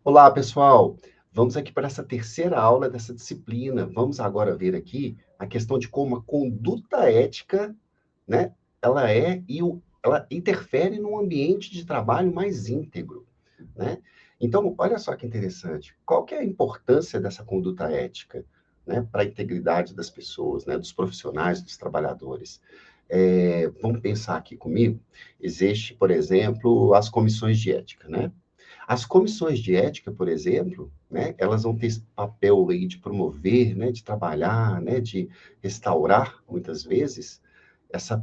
Olá, pessoal. Vamos aqui para essa terceira aula dessa disciplina. Vamos agora ver aqui a questão de como a conduta ética, né, ela interfere num ambiente de trabalho mais íntegro, né? Então, olha só que interessante. Qual que é a importância dessa conduta ética, né, para a integridade das pessoas, né, dos profissionais, dos trabalhadores? Vamos pensar aqui comigo. Existe, por exemplo, as comissões de ética, né? As comissões de ética, por exemplo, né, elas vão ter esse papel aí de promover, né, de trabalhar, né, de restaurar, muitas vezes, essa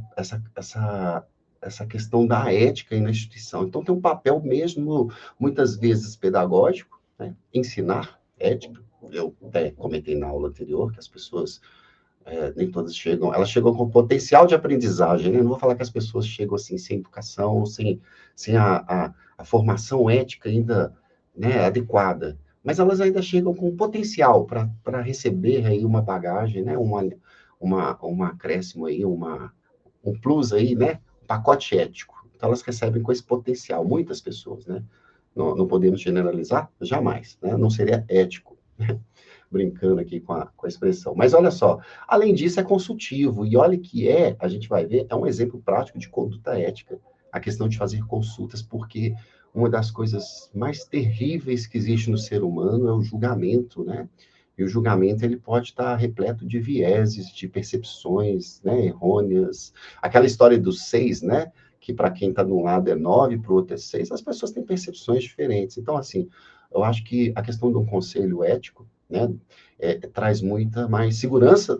questão da ética aí na instituição. Então, tem um papel mesmo, muitas vezes, pedagógico, né, ensinar ética. Eu até comentei na aula anterior que as pessoas nem todas chegam, elas chegam com potencial de aprendizagem, né? Não vou falar que as pessoas chegam assim sem educação, ou sem a formação ética ainda, né, adequada, mas elas ainda chegam com potencial para receber aí uma bagagem, né, uma acréscimo aí, um plus aí, né, um pacote ético. Então elas recebem com esse potencial, muitas pessoas, né? Não podemos generalizar, jamais, né? Não seria ético, brincando aqui com a expressão. Mas olha só, além disso, é consultivo. E olha que a gente vai ver, é um exemplo prático de conduta ética, a questão de fazer consultas, porque uma das coisas mais terríveis que existe no ser humano é o julgamento, né? E o julgamento ele pode estar repleto de vieses, de percepções, né, errôneas. Aquela história dos seis, né? Que para quem está de um lado é nove, para o outro é seis. As pessoas têm percepções diferentes. Então, assim, eu acho que a questão de um conselho ético, né, traz muita mais segurança,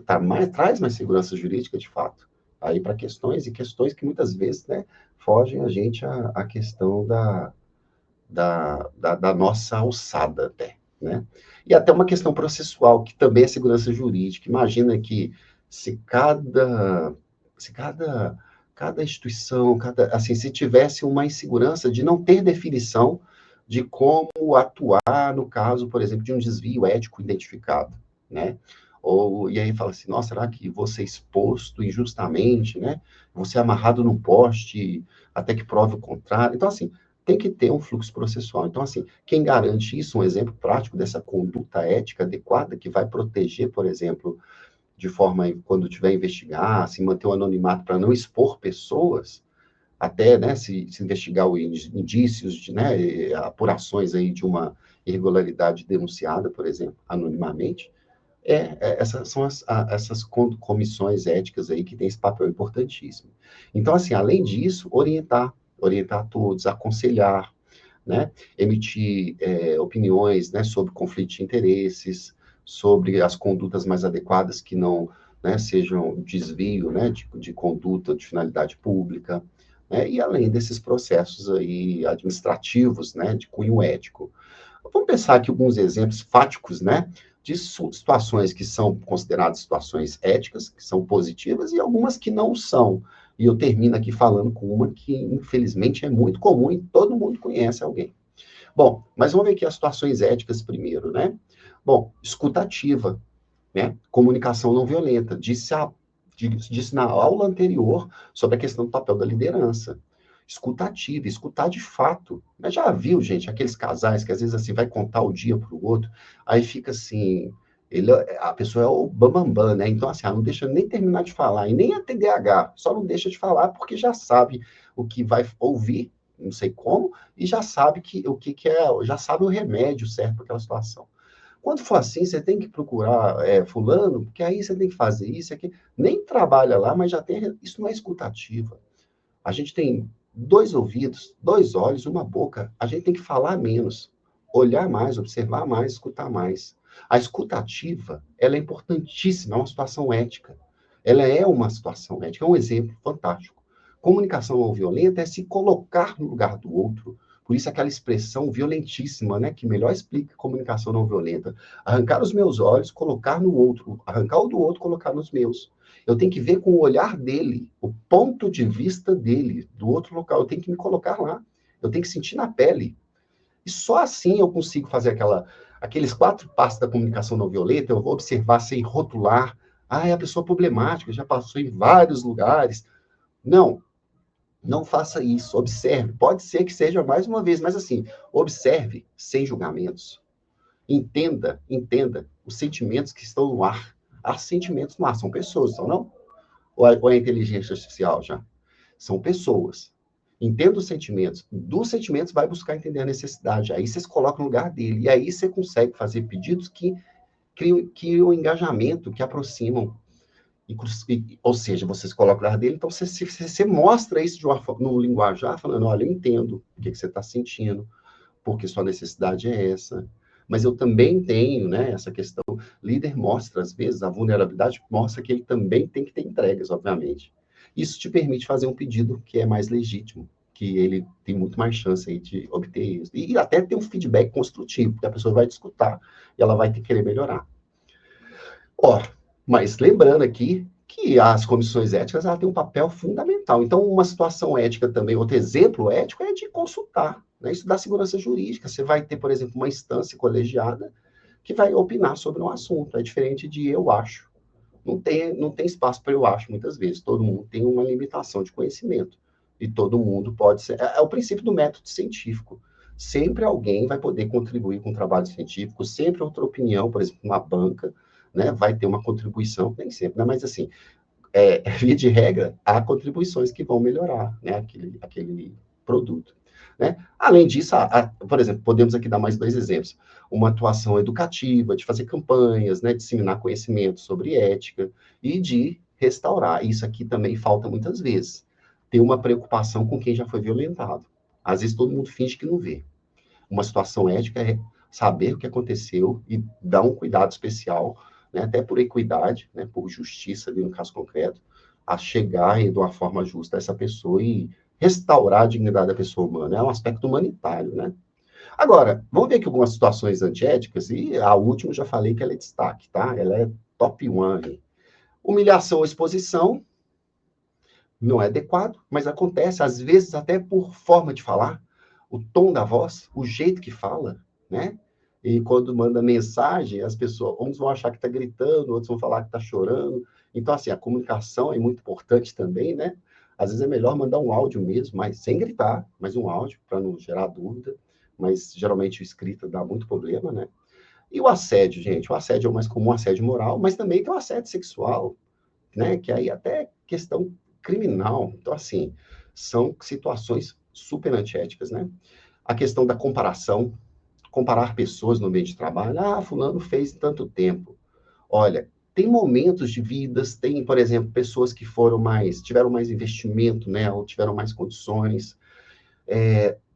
traz mais segurança jurídica, de fato, aí para questões que muitas vezes, né, fogem a gente a questão da nossa alçada até, né? E até uma questão processual, que também é segurança jurídica. Imagina que se cada instituição, assim, se tivesse uma insegurança de não ter definição de como atuar no caso, por exemplo, de um desvio ético identificado, né? E aí fala assim, nossa, será que vou ser exposto injustamente, né? Vou ser amarrado no poste até que prove o contrário. Então, assim, tem que ter um fluxo processual. Então, assim, quem garante isso, um exemplo prático dessa conduta ética adequada, que vai proteger, por exemplo, de forma, quando tiver investigar, se manter o anonimato para não expor pessoas, até, né, se investigar os indícios, né, apurações aí de uma irregularidade denunciada, por exemplo, anonimamente, essas são essas comissões éticas aí que têm esse papel importantíssimo. Então, assim, além disso, orientar todos, aconselhar, né, emitir opiniões, né, sobre conflito de interesses, sobre as condutas mais adequadas que não, né, sejam desvio, né, de conduta de finalidade pública, né, e além desses processos aí administrativos, né, de cunho ético. Vamos pensar aqui alguns exemplos fáticos, né, de situações que são consideradas situações éticas, que são positivas, e algumas que não são. E eu termino aqui falando com uma que, infelizmente, é muito comum e todo mundo conhece alguém. Bom, mas vamos ver aqui as situações éticas primeiro, né? Bom, escutativa, né? Comunicação não violenta. Disse na aula anterior sobre a questão do papel da liderança. Escutativa, escutar de fato. Mas já viu, gente, aqueles casais que às vezes assim vai contar o dia para o outro, aí fica assim, a pessoa é o bambambam, né? Então, assim, ela não deixa nem terminar de falar, e nem a TDAH, só não deixa de falar porque já sabe o que vai ouvir, não sei como, e já sabe o que é, já sabe o remédio certo para aquela situação. Quando for assim, você tem que procurar fulano, porque aí você tem que fazer isso, aqui. Nem trabalha lá, mas já tem. Isso não é escutativa. A gente tem dois ouvidos, dois olhos, uma boca. A gente tem que falar menos, olhar mais, observar mais, escutar mais. A escutativa, ela é importantíssima, é uma situação ética. Ela é uma situação ética, é um exemplo fantástico. Comunicação não violenta é se colocar no lugar do outro. Por isso aquela expressão violentíssima, né, que melhor explica comunicação não violenta. Arrancar os meus olhos, colocar no outro. Arrancar o do outro, colocar nos meus. Eu tenho que ver com o olhar dele, o ponto de vista dele, do outro local. Eu tenho que me colocar lá. Eu tenho que sentir na pele. E só assim eu consigo fazer aqueles 4 passos da comunicação não violenta. Eu vou observar sem rotular. Ah, é a pessoa problemática, já passou em vários lugares. Não. Não faça isso, observe. Pode ser que seja mais uma vez, mas assim, observe sem julgamentos. Entenda os sentimentos que estão no ar. Há sentimentos no ar, são pessoas, são não? Ou é inteligência artificial já? São pessoas. Entenda os sentimentos. Dos sentimentos, vai buscar entender a necessidade. Aí você se coloca no lugar dele. E aí você consegue fazer pedidos que criam um engajamento, que aproximam. Ou seja, você se coloca no lugar dele, então você mostra isso de no linguajar, falando, olha, eu entendo o que você está sentindo, porque sua necessidade é essa. Mas eu também tenho, né, essa questão. Líder mostra, às vezes, a vulnerabilidade mostra que ele também tem que ter entregas, obviamente. Isso te permite fazer um pedido que é mais legítimo, que ele tem muito mais chance aí de obter isso. E até ter um feedback construtivo, porque a pessoa vai te escutar e ela vai querer melhorar. Ó, mas lembrando aqui que as comissões éticas ela têm um papel fundamental. Então, uma situação ética também, outro exemplo ético é de consultar, né? Isso dá segurança jurídica. Você vai ter, por exemplo, uma instância colegiada que vai opinar sobre um assunto. É diferente de eu acho. Não tem espaço para eu acho, muitas vezes. Todo mundo tem uma limitação de conhecimento. E todo mundo pode ser... É o princípio do método científico. Sempre alguém vai poder contribuir com o trabalho científico, sempre outra opinião, por exemplo, uma banca, né, vai ter uma contribuição, nem sempre, né, mas assim, via de regra, há contribuições que vão melhorar, né, aquele produto. Né? Além disso, por exemplo, podemos aqui dar mais dois exemplos. Uma atuação educativa, de fazer campanhas, né, disseminar conhecimento sobre ética e de restaurar. Isso aqui também falta muitas vezes. Ter uma preocupação com quem já foi violentado. Às vezes todo mundo finge que não vê. Uma situação ética é saber o que aconteceu e dar um cuidado especial, né, até por equidade, né, por justiça, ali no caso concreto, a chegar de uma forma justa a essa pessoa e restaurar a dignidade da pessoa humana. É um aspecto humanitário, né? Agora, vamos ver aqui algumas situações antiéticas, e a última eu já falei que ela é destaque, tá? Ela é top one. Humilhação ou exposição não é adequado, mas acontece, às vezes, até por forma de falar, o tom da voz, o jeito que fala, né? E quando manda mensagem, as pessoas, uns vão achar que está gritando, outros vão falar que está chorando. Então, assim, a comunicação é muito importante também, né? Às vezes é melhor mandar um áudio mesmo, mas sem gritar, mas um áudio, para não gerar dúvida. Mas, geralmente, o escrita dá muito problema, né? E o assédio, gente, o assédio é o mais comum, o assédio moral, mas também tem o assédio sexual, né? Que aí até questão criminal. Então, assim, são situações super antiéticas, né? A questão da comparação, comparar pessoas no ambiente de trabalho. Ah, fulano fez tanto tempo. Olha, tem momentos de vidas, tem, por exemplo, pessoas que tiveram mais investimento, né? Ou tiveram mais condições.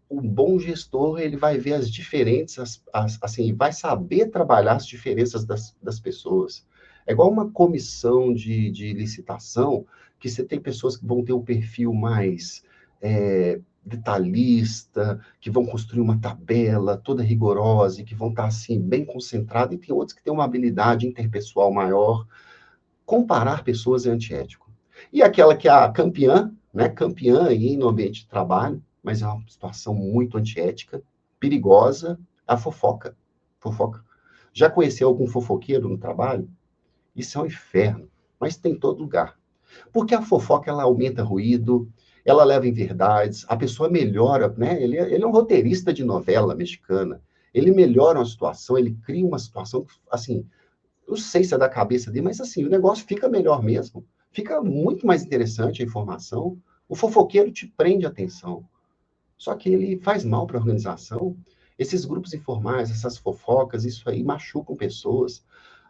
O bom gestor, ele vai ver as diferenças, assim, vai saber trabalhar as diferenças das pessoas. É igual uma comissão de licitação, que você tem pessoas que vão ter o perfil mais detalhista, que vão construir uma tabela toda rigorosa, e que vão estar, assim, bem concentrados, e tem outros que têm uma habilidade interpessoal maior. Comparar pessoas é antiético. E aquela que é a campeã, né, campeã aí no ambiente de trabalho, mas é uma situação muito antiética, perigosa, a fofoca. Fofoca. Já conheceu algum fofoqueiro no trabalho? Isso é um inferno, mas tem em todo lugar. Porque a fofoca, ela aumenta ruído, ela leva em verdades, a pessoa melhora, né? Ele é um roteirista de novela mexicana, ele melhora uma situação, ele cria uma situação, assim, não sei se é da cabeça dele, mas assim, o negócio fica melhor mesmo. Fica muito mais interessante a informação. O fofoqueiro te prende a atenção. Só que ele faz mal para a organização. Esses grupos informais, essas fofocas, isso aí machucam pessoas.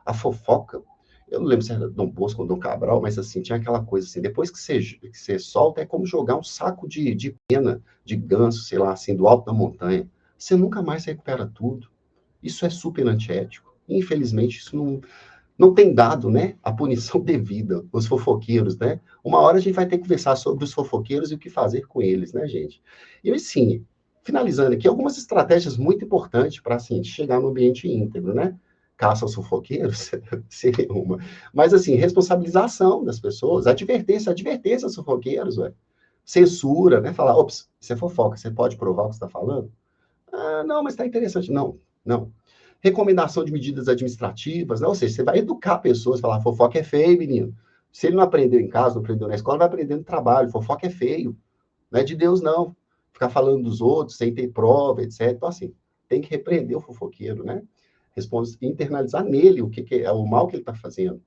A fofoca, eu não lembro se era Dom Bosco ou Dom Cabral, mas assim, tinha aquela coisa assim, depois que você solta, é como jogar um saco de pena, de ganso, sei lá, assim, do alto da montanha. Você nunca mais recupera tudo. Isso é super antiético. Infelizmente, isso não tem dado, né, a punição devida, os fofoqueiros, né? Uma hora a gente vai ter que conversar sobre os fofoqueiros e o que fazer com eles, né, gente? E assim, finalizando aqui, algumas estratégias muito importantes para, assim, chegar no ambiente íntegro, né? Caça aos fofoqueiros, seria uma. Mas, assim, responsabilização das pessoas, advertência aos fofoqueiros, ué. Censura, né? Falar, ops, isso é fofoca, você pode provar o que você está falando? Ah, não, mas está interessante. Não, não. Recomendação de medidas administrativas, né? Ou seja, você vai educar pessoas, falar, fofoca é feio, menino. Se ele não aprendeu em casa, não aprendeu na escola, vai aprender no trabalho, fofoca é feio, Não é de Deus, não. Ficar falando dos outros sem ter prova, etc. Então, assim, tem que repreender o fofoqueiro, né? Internalizar nele o que é o mal que ele está fazendo.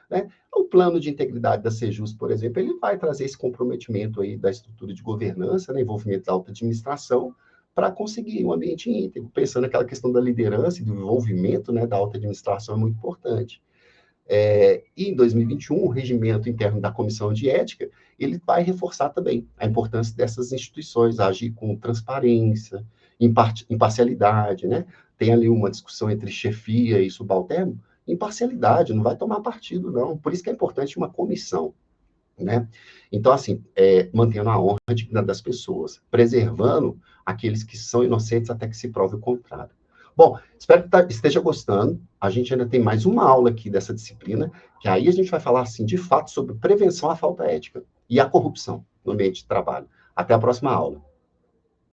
Né? O plano de integridade da Sejus, por exemplo, ele vai trazer esse comprometimento aí da estrutura de governança, né, envolvimento da alta administração, para conseguir um ambiente íntegro. Pensando naquela questão da liderança e do envolvimento, né, da alta administração é muito importante. E em 2021, o regimento interno da Comissão de Ética, ele vai reforçar também a importância dessas instituições, agir com transparência, imparcialidade, né? Tem ali uma discussão entre chefia e subalterno, imparcialidade, não vai tomar partido, não. Por isso que é importante uma comissão, né? Então, assim, mantendo a honra digna das pessoas, preservando aqueles que são inocentes até que se prove o contrário. Bom, espero que esteja gostando. A gente ainda tem mais uma aula aqui dessa disciplina, que aí a gente vai falar, assim, de fato, sobre prevenção à falta ética e à corrupção no ambiente de trabalho. Até a próxima aula.